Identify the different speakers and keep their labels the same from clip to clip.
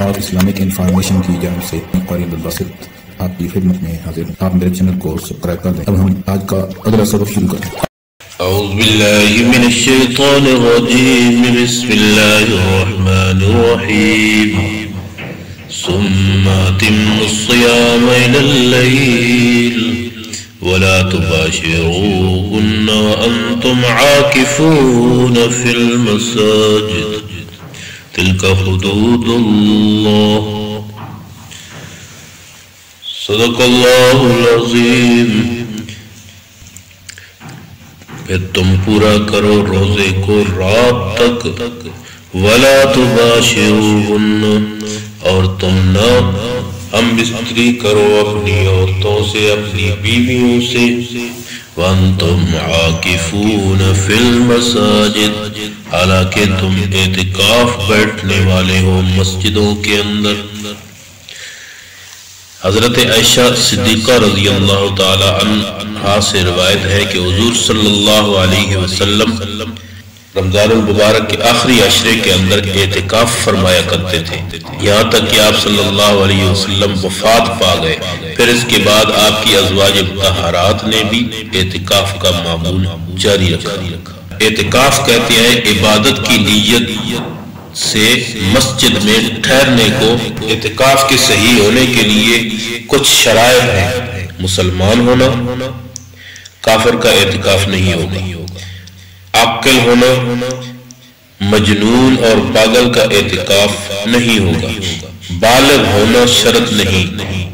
Speaker 1: اور Islamic information کی جانب سے قاری عبدالباسط آپ کی خدمت میں حاضر ہوں۔ آپ میرے چینل کو سبسکرائب کر دیں۔ اب ہم آج کا اگلا سبق شروع کریں۔
Speaker 2: اعوذ باللہ من الشیطان الرجیم، بسم اللہ الرحمن الرحیم۔ ثم اتموا الصيام إلى الليل ولا تباشروهن وأنتم عاكفون في المساجد تلك حدود الله صدق اللہ العظیم۔ پھر تم پورا کرو روزے کو رات تک، ولا تباشروهن، اور تم نہ ہم بستری کرو اپنی عورتوں سے، اپنی بیویوں سے، وانتم عاکفون فی المساجد، حالانکہ تم اعتکاف بیٹھنے والے ہو مسجدوں کے اندر۔ حضرت عائشہ صدیقہ رضی اللہ تعالی عنہا سے روایت ہے کہ حضور صلی اللہ علیہ وسلم رمضان المبارک کے آخری عشرے کے اندر اعتکاف فرمایا کرتے تھے، یہاں تک کہ آپ صلی اللہ علیہ وسلم وفات پا گئے۔ پھر اس کے بعد آپ کی ازواج مطہرات نے بھی اعتکاف کا معمول جاری رکھا۔ اعتکاف کہتے ہیں عبادت کی نیت سے مسجد میں ٹھہرنے کو۔ اعتکاف کے صحیح ہونے کے لیے کچھ شرائط ہیں۔ مسلمان ہونا، کافر کا اعتکاف نہیں ہوگا۔ عاقل ہونا، مجنون اور پاگل کا اعتکاف نہیں ہوگا۔ بالغ ہونا شرط نہیں،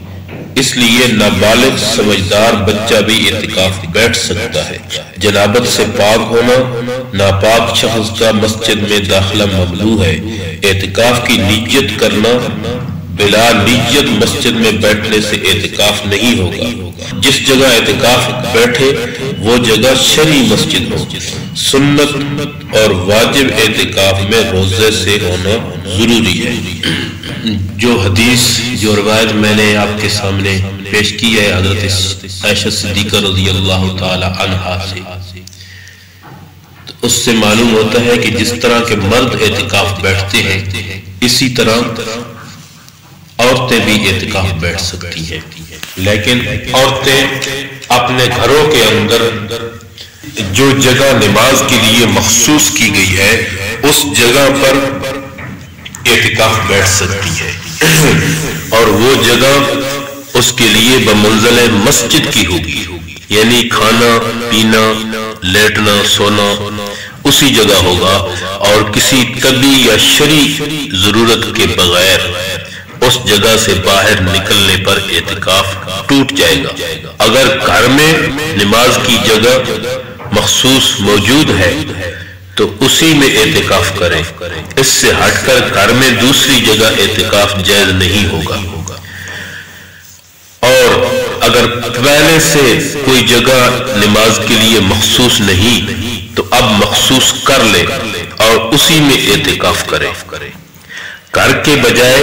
Speaker 2: اس لیے نابالغ سمجھدار بچہ بھی اعتکاف بیٹھ سکتا ہے۔ جنابت سے پاک ہونا، ناپاک شخص کا مسجد میں داخلہ ممنوع ہے۔ اعتکاف کی نیت کرنا، بلا نیت مسجد میں بیٹھنے سے اعتکاف نہیں ہوگا۔ جس جگہ اعتکاف بیٹھے وہ جگہ شرعی مسجد ہو۔ سنت اور واجب اعتکاف میں روزے سے ہونا ضروری ہے۔ جو حدیث، جو روایت میں نے آپ کے سامنے پیش کی ہے حضرت عائشہ صدیقہ رضی اللہ تعالی عنہا سے، تو اس سے معلوم ہوتا ہے کہ جس طرح کے مرد اعتکاف بیٹھتے ہیں، اسی طرح عورتیں بھی اعتکاف بیٹھ سکتی ہیں، لیکن عورتیں اپنے گھروں کے اندر جو جگہ نماز کے لیے مخصوص کی گئی ہے اس جگہ پر اعتکاف بیٹھ سکتی ہے، اور وہ جگہ اس کے لیے بمنزل مسجد کی ہوگی، یعنی کھانا پینا، لیٹنا سونا اسی جگہ ہوگا، اور کسی طبی یا شرعی ضرورت کے بغیر اس جگہ سے باہر نکلنے پر اعتکاف ٹوٹ جائے گا۔ اگر گھر میں نماز کی جگہ مخصوص موجود ہے تو اسی میں اعتکاف کریں، اس سے ہٹ کر گھر میں دوسری جگہ اعتکاف جائز نہیں ہوگا۔ اور اگر پہلے سے کوئی جگہ نماز کے لیے مخصوص نہیں تو اب مخصوص کر لے اور اسی میں اعتکاف کرے۔ گھر کے بجائے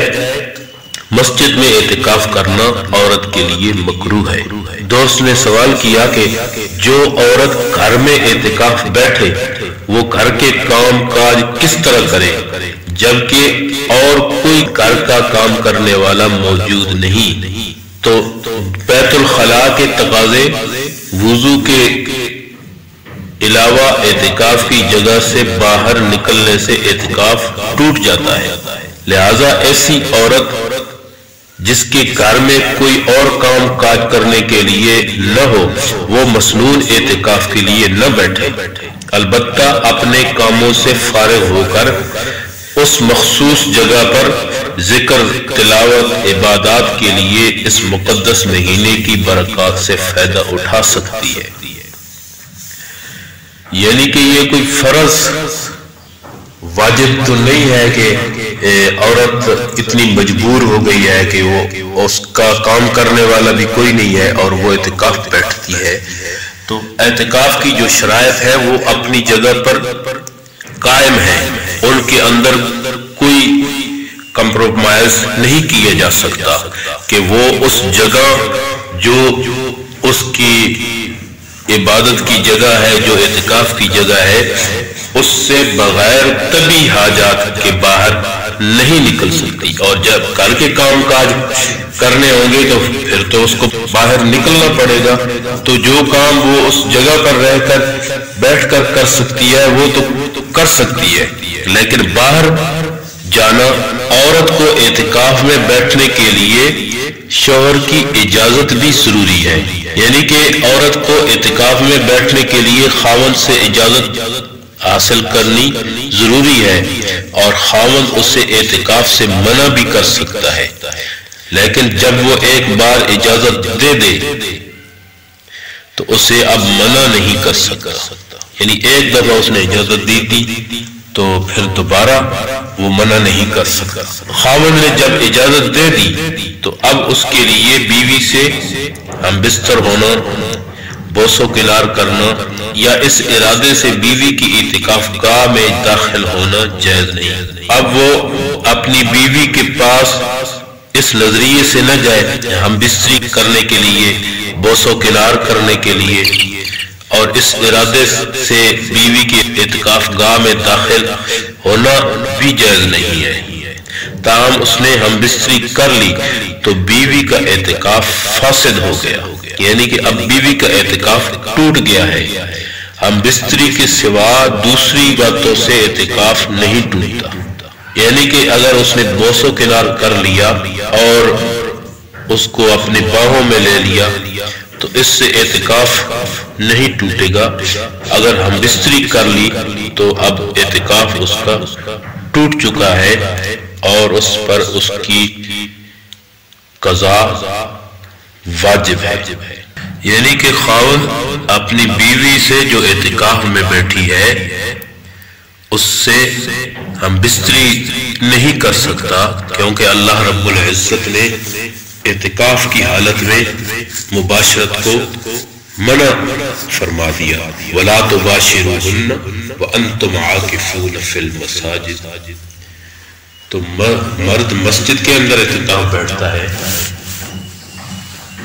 Speaker 2: مسجد میں اعتکاف کرنا عورت کے لیے مکروہ ہے۔ دوست نے سوال کیا کہ جو عورت گھر میں اعتکاف بیٹھے وہ گھر کے کام کاج کس طرح کرے جبکہ اور کوئی گھر کا کام کرنے والا موجود نہیں؟ تو بیت الخلاء کے تقاضے، وضو کے علاوہ اعتکاف کی جگہ سے باہر نکلنے سے اعتکاف ٹوٹ جاتا ہے۔ لہذا ایسی عورت جس کے گھر میں کوئی اور کام کاج کرنے کے لیے نہ ہو وہ مسنون اعتکاف کے لیے نہ بیٹھے، البتہ اپنے کاموں سے فارغ ہو کر اس مخصوص جگہ پر ذکر، تلاوت، عبادات کے لیے اس مقدس مہینے کی برکات سے فائدہ اٹھا سکتی ہے۔ یعنی کہ یہ کوئی فرض واجب تو نہیں ہے کہ عورت اتنی مجبور ہو گئی ہے کہ وہ اس کا کام کرنے والا بھی کوئی نہیں ہے اور وہ اعتکاف بیٹھتی ہے۔ تو اعتکاف کی جو شرائط ہے وہ اپنی جگہ پر قائم ہے، ان کے اندر کوئی کمپرومائز نہیں کیا جا سکتا کہ وہ اس جگہ جو اس کی عبادت کی جگہ ہے، جو اعتکاف کی جگہ ہے، اس سے بغیر طبی حاجات کے باہر نہیں نکل سکتی، اور جب گھر کے کام کاج کرنے ہوں گے تو پھر تو اس کو باہر نکلنا پڑے گا، تو جو کام وہ اس جگہ پر رہ کر بیٹھ کر کر سکتی ہے وہ تو کر سکتی ہے، لیکن باہر جانا، عورت کو اعتکاف میں بیٹھنے کے لیے شوہر کی اجازت بھی ضروری ہے، یعنی کہ عورت کو اعتکاف میں بیٹھنے کے لیے خاوند سے اجازت حاصل کرنی ضروری ہے، اور خاوند اسے اعتکاف سے منع بھی کر سکتا ہے، لیکن جب وہ ایک بار اجازت دے دے تو اسے اب منع نہیں کر سکتا، یعنی ایک دفعہ اس نے اجازت دی تھی تو پھر دوبارہ وہ منع نہیں کر سکتا۔ خاوند نے جب اجازت دے دی تو اب اس کے لیے بیوی سے ہم بستر ہونا، بوس و کنار کرنا یا اس ارادے سے بیوی کی اعتکاف گاہ میں داخل ہونا جائز نہیں۔ اب وہ اپنی بیوی کے پاس اس نظریے سے نہ جائے ہم بستری کرنے کے لیے، بوس و کنار کرنے کے لیے، اور اس ارادے سے بیوی کی اعتکاف گاہ میں داخل ہونا بھی جائز نہیں ہے، تاہم اس نے ہم بستری کر لی تو بیوی کا اعتکاف فاسد ہو گیا، یعنی کہ اب بیوی کا اعتکاف ٹوٹ گیا ہے۔ ہم بستری کے سوا دوسری باتوں سے اعتکاف نہیں ٹوٹتا، یعنی کہ اگر اس نے بوس و کنار کر لیا اور اس کو اپنی باہوں میں لے لیا تو اس سے اعتکاف نہیں ٹوٹے گا، اگر ہم بستری کر لی تو اب اعتکاف اس کا ٹوٹ چکا ہے اور اس پر اس کی قضا واجب ہے، یعنی کہ خاوند اپنی بیوی سے جو اعتکاف میں بیٹھی ہے اس سے ہم بستری نہیں کر سکتا، کیونکہ اللہ رب العزت نے اعتکاف کی حالت میں مباشرت کو منع فرما دیا، وَلَا تُبَاشِرُوهُنَّ وَأَنْتُمْ عَاكِفُونَ فِي الْمَسَاجِدِ۔ تو مرد مسجد کے اندر اعتکاف بیٹھتا ہے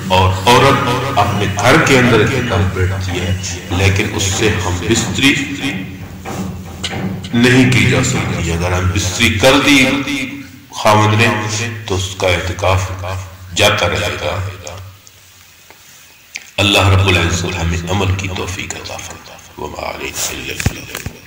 Speaker 2: اور عورت اپنے گھر کے اندر اعتکاف بیٹھتی ہے، لیکن اس سے ہم بستری نہیں کی جا سکتی۔ اگر ہم بستری کر دی خاوند نے تو اس کا اعتکاف جاتا رہے گا۔ اللہ رب العزت ہمیں عمل کی توفیق عطا فرمائے۔ وما علینا الا البلاغ۔